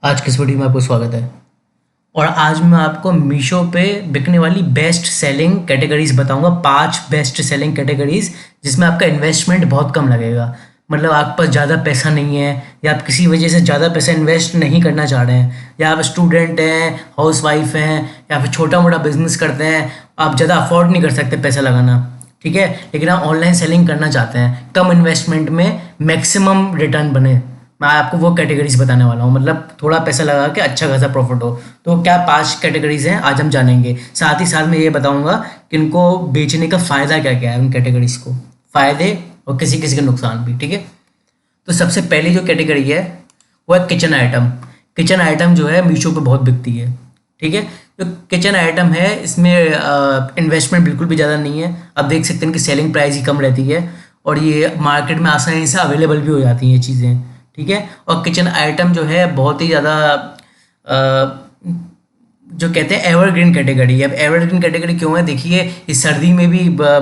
आज की इस वीडियो में आपको स्वागत है। और आज मैं आपको मीशो पे बिकने वाली बेस्ट सेलिंग कैटेगरीज बताऊंगा। 5 बेस्ट सेलिंग कैटेगरीज जिसमें आपका इन्वेस्टमेंट बहुत कम लगेगा। मतलब आपके पास ज़्यादा पैसा नहीं है, या आप किसी वजह से ज़्यादा पैसा इन्वेस्ट नहीं करना चाह रहे हैं, या आप स्टूडेंट हैं, हाउस वाइफ हैं, या फिर छोटा मोटा बिजनेस करते हैं, आप ज़्यादा अफोर्ड नहीं कर सकते पैसा लगाना, ठीक है, लेकिन आप ऑनलाइन सेलिंग करना चाहते हैं, कम इन्वेस्टमेंट में मैक्सिमम रिटर्न बने। मैं आपको वो कैटेगरीज बताने वाला हूँ, मतलब थोड़ा पैसा लगा के अच्छा खासा प्रॉफिट हो। तो क्या 5 कैटेगरीज हैं आज हम जानेंगे। साथ ही साथ मैं ये बताऊंगा कि इनको बेचने का फ़ायदा क्या क्या है, उन कैटेगरीज को फ़ायदे और किसी किसी के नुकसान भी, ठीक है। तो सबसे पहली जो कैटेगरी है वो है किचन आइटम। किचन आइटम जो है मीशो पे बहुत बिकती है, ठीक है। जो किचन आइटम है इसमें इन्वेस्टमेंट बिल्कुल भी ज़्यादा नहीं है। आप देख सकते हैं कि सेलिंग प्राइस ही कम रहती है, और ये मार्केट में आसानी से अवेलेबल भी हो जाती हैं ये चीज़ें, ठीक है। और किचन आइटम जो है बहुत ही ज़्यादा जो कहते हैं एवरग्रीन कैटेगरी है। अब एवरग्रीन कैटेगरी क्यों है, देखिए इस सर्दी में भी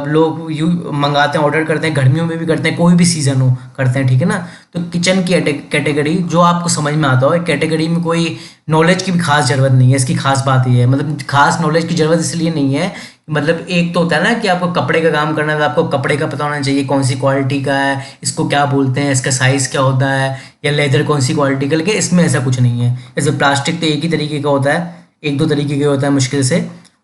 लोग यू मंगाते हैं, ऑर्डर करते हैं, गर्मियों में भी करते हैं, कोई भी सीज़न हो करते हैं, ठीक है ना। तो किचन की कैटेगरी जो आपको समझ में आता हो, कैटेगरी में कोई नॉलेज की भी खास ज़रूरत नहीं है। इसकी खास बात ये है, मतलब खास नॉलेज की ज़रूरत इसलिए नहीं है, मतलब एक तो होता है ना कि आपको कपड़े का काम करना है तो आपको कपड़े का पता होना चाहिए कौन सी क्वालिटी का है, इसको क्या बोलते हैं, इसका साइज़ क्या होता है, या लेदर कौन सी क्वालिटी का। लेकिन इसमें ऐसा कुछ नहीं है। जैसे प्लास्टिक तो एक ही तरीके का होता है, एक दो तरीके का होता है मुश्किल से।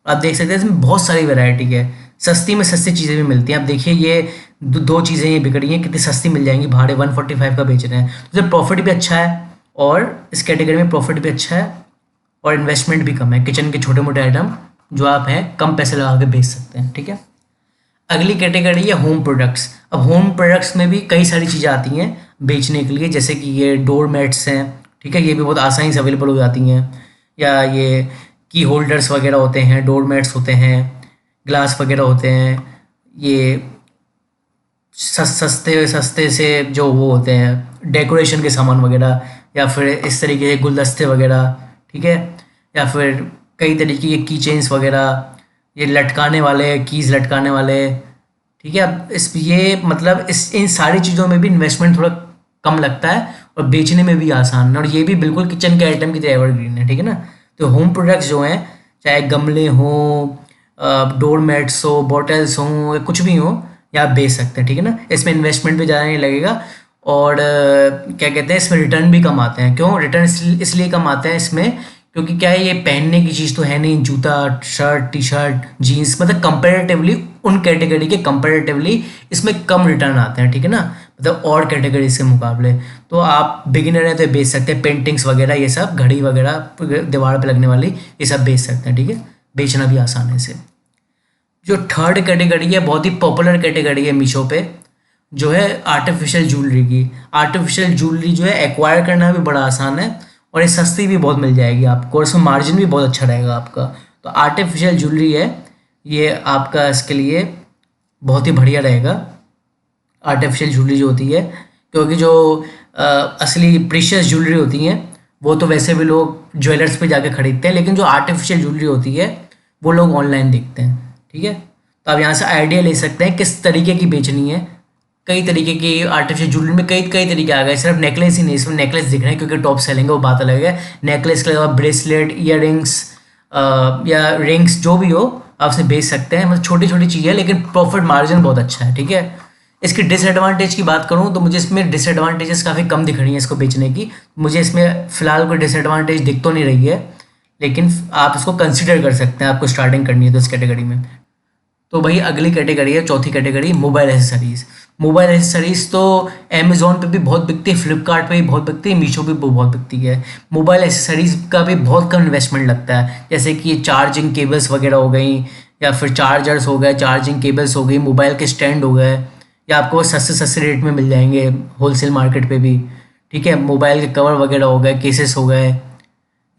आप देख सकते हैं इसमें बहुत सारी वैरायटी है, सस्ती में सस्ती चीज़ें भी मिलती हैं। आप देखिए ये दो चीज़ें ये बिक रही हैं, कितनी सस्ती मिल जाएंगी, भाड़े 145 का बेच रहे हैं। तो प्रॉफिट भी अच्छा है, और इस कैटेगरी में प्रॉफिट भी अच्छा है, और इन्वेस्टमेंट भी कम है। किचन के छोटे मोटे आइटम जो आप हैं कम पैसे लगा के बेच सकते हैं, ठीक है। अगली कैटेगरी है होम प्रोडक्ट्स। अब होम प्रोडक्ट्स में भी कई सारी चीज़ें आती हैं बेचने के लिए, जैसे कि ये डोर मैट्स हैं, ठीक है, ये भी बहुत आसानी से अवेलेबल हो जाती हैं। या ये की होल्डर्स वगैरह होते हैं, डोर मैट्स होते हैं, ग्लास वगैरह होते हैं, ये सस्ते सस्ते से जो वो होते हैं डेकोरेशन के सामान वगैरह, या फिर इस तरीके के गुलदस्ते वगैरह, ठीक है, या फिर कई तरीके के की चेन्स वगैरह, ये लटकाने वाले कीज़ लटकाने वाले, ठीक है। अब इस ये मतलब इस इन सारी चीज़ों में भी इन्वेस्टमेंट थोड़ा कम लगता है, और बेचने में भी आसान है, और ये भी बिल्कुल किचन के आइटम की तरह एवरग्रीन है, ठीक है ना। तो होम प्रोडक्ट्स जो हैं, चाहे गमले हों, डोर मैट्स हो, बॉटल्स हों, या कुछ भी हो, या आप बेच सकते हैं, ठीक है ना। इसमें इन्वेस्टमेंट भी ज़्यादा नहीं लगेगा, और क्या कहते हैं इसमें रिटर्न भी कम आते हैं। क्यों रिटर्न इसलिए कम आते हैं इसमें, क्योंकि क्या है, ये पहनने की चीज़ तो है नहीं, जूता शर्ट टी शर्ट जीन्स, मतलब कंपेरेटिवली उन कैटेगरी के कंपेरेटिवली इसमें कम रिटर्न आते हैं, ठीक है ना, मतलब और कैटेगरीज के मुकाबले। तो आप बिगिनर हैं तो बेच सकते हैं, पेंटिंग्स वगैरह ये सब, घड़ी वगैरह दीवार पे लगने वाली, ये सब बेच सकते हैं, ठीक है, बेचना भी आसान है इसे। जो थर्ड कैटेगरी है, बहुत ही पॉपुलर कैटेगरी है मीशो पे, जो है आर्टिफिशियल ज्वेलरी की। आर्टिफिशियल ज्वेलरी जो है एक्वायर करना भी बड़ा आसान है, और ये सस्ती भी बहुत मिल जाएगी आपको, और इसमें मार्जिन भी बहुत अच्छा रहेगा आपका। तो आर्टिफिशियल ज्वेलरी है ये आपका, इसके लिए बहुत ही बढ़िया रहेगा आर्टिफिशियल ज्वेलरी जो होती है, क्योंकि जो असली प्रीशियस ज्वेलरी होती हैं वो तो वैसे भी लोग ज्वेलर्स पे जाके खरीदते हैं, लेकिन जो आर्टिफिशियल ज्वेलरी होती है वो लोग ऑनलाइन देखते हैं, ठीक है। तो आप यहाँ से आइडिया ले सकते हैं किस तरीके की बेचनी है। कई तरीके की आर्टिफिशियल ज्वेलरी में कई कई तरीके आ गए, सिर्फ नेकलेस ही नहीं, इसमें नेकलेस दिख रहे हैं क्योंकि टॉप सेलिंग है, वो बात अलग है। नेकलेस के अलावा ब्रेसलेट, ईयर या रिंग्स जो भी हो आप उसे बेच सकते हैं। मतलब छोटी छोटी चीज़ है, लेकिन प्रॉफिट मार्जिन बहुत अच्छा है, ठीक है। इसकी डिसएडवांटेज की बात करूँ तो मुझे इसमें डिसएडवांटेजेस काफ़ी कम दिख रही हैं इसको बेचने की। मुझे इसमें फ़िलहाल कोई डिसएडवांटेज दिख तो नहीं रही है, लेकिन आप इसको कंसिडर कर सकते हैं, आपको स्टार्टिंग करनी है तो इस कैटेगरी में। तो भाई अगली कैटेगरी है, चौथी category, mobile accessories. Mobile accessories तो अमेज़ॉन पे भी बहुत बिकती है, फ्लिपकार्ट पे भी बहुत बिकती है, मीशो पे भी बहुत बिकती है। मोबाइल एसेसरीज़ का भी बहुत कम इन्वेस्टमेंट लगता है, जैसे कि ये चार्जिंग केबल्स वगैरह हो गई, या फिर चार्जर्स हो गए, चार्जिंग केबल्स हो गई, मोबाइल के स्टैंड हो गए, या आपको सस्ते सस्ते रेट में मिल जाएंगे होलसेल मार्केट पे भी, ठीक है। मोबाइल के कवर वगैरह हो गए, केसेस हो गए,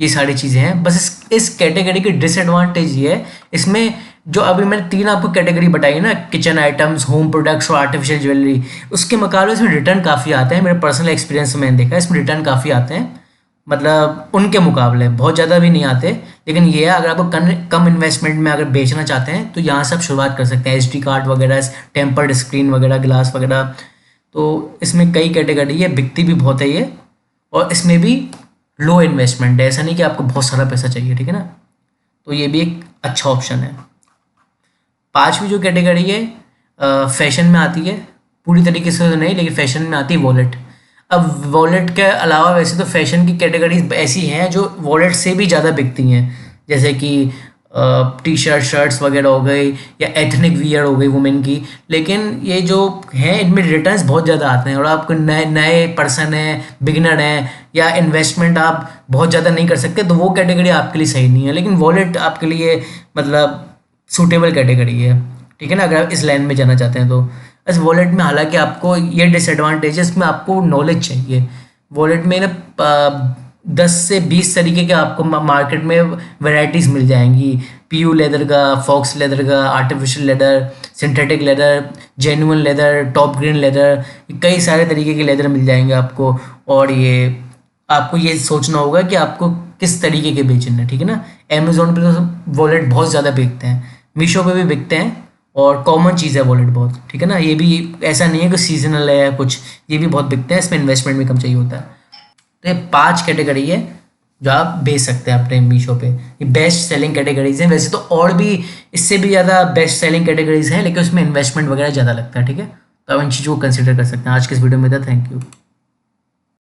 ये सारी चीज़ें हैं। बस इस कैटेगरी की डिसएडवांटेज ये है, इसमें जो अभी मैंने 3 आपको कैटेगरी बताई ना, किचन आइटम्स, होम प्रोडक्ट्स और आर्टिफिशियल ज्वेलरी, उसके मुकाबले इसमें रिटर्न काफ़ी आते हैं। मेरे पर्सनल एक्सपीरियंस से मैंने देखा है इसमें रिटर्न काफ़ी आते हैं, मतलब उनके मुकाबले बहुत ज़्यादा भी नहीं आते। लेकिन ये है, अगर आपको कम इन्वेस्टमेंट में अगर बेचना चाहते हैं तो यहाँ से आप शुरुआत कर सकते हैं। SD कार्ड वगैरह, टेम्पर्ड स्क्रीन वगैरह, ग्लास वगैरह, तो इसमें कई कैटेगरी है, बिकती भी बहुत है ये, और इसमें भी लो इन्वेस्टमेंट है, ऐसा नहीं कि आपको बहुत सारा पैसा चाहिए, ठीक है ना। तो ये भी एक अच्छा ऑप्शन है। पांचवी जो कैटेगरी है फैशन में आती है, पूरी तरीके से तो नहीं लेकिन फैशन में आती है वॉलेट। अब वॉलेट के अलावा वैसे तो फैशन की कैटेगरीज ऐसी हैं जो वॉलेट से भी ज़्यादा बिकती हैं, जैसे कि टी शर्ट शर्ट्स वगैरह हो गई या एथनिक वियर हो गई वुमेन की। लेकिन ये जो हैं इनमें रिटर्न्स बहुत ज़्यादा आते हैं, और आपको नए नए पर्सन है, बिगिनर हैं, या इन्वेस्टमेंट आप बहुत ज़्यादा नहीं कर सकते, तो वो कैटेगरी आपके लिए सही नहीं है। लेकिन वॉलेट आपके लिए मतलब सूटेबल कैटेगरी है, ठीक है ना, अगर आप इस लाइन में जाना चाहते हैं तो। बस वॉलेट में हालांकि आपको ये डिसएडवांटेजेस में आपको नॉलेज चाहिए। वॉलेट में ना 10 से 20 तरीके के आपको मार्केट में वैरायटीज़ मिल जाएंगी, पीयू लेदर का, फॉक्स लेदर का, artificial leather, synthetic leather, genuine leather, top grain leather, कई सारे तरीके के लेदर मिल जाएंगे आपको। और ये आपको ये सोचना होगा कि आपको किस तरीके के बेचने हैं, ठीक है ना। अमेजोन पे तो वॉलेट बहुत ज़्यादा बिकते हैं, मीशो पे भी बिकते हैं, और कॉमन चीज़ है वॉलेट बहुत, ठीक है ना। ये भी ऐसा नहीं है कि सीजनल है या कुछ, ये भी बहुत बिकते हैं, इसमें इन्वेस्टमेंट भी कम चाहिए होता है। तो ये 5 कैटेगरी है जो आप बेच सकते हैं अपने मीशो पे। ये बेस्ट सेलिंग कैटेगरीज हैं, वैसे तो और भी इससे भी ज़्यादा बेस्ट सेलिंग कैटेगरीज हैं, लेकिन उसमें इन्वेस्टमेंट वगैरह ज़्यादा लगता है, ठीक है। तो आप इन चीज़ों को कंसिडर कर सकते हैं। आज के इस वीडियो में था, थैंक यू।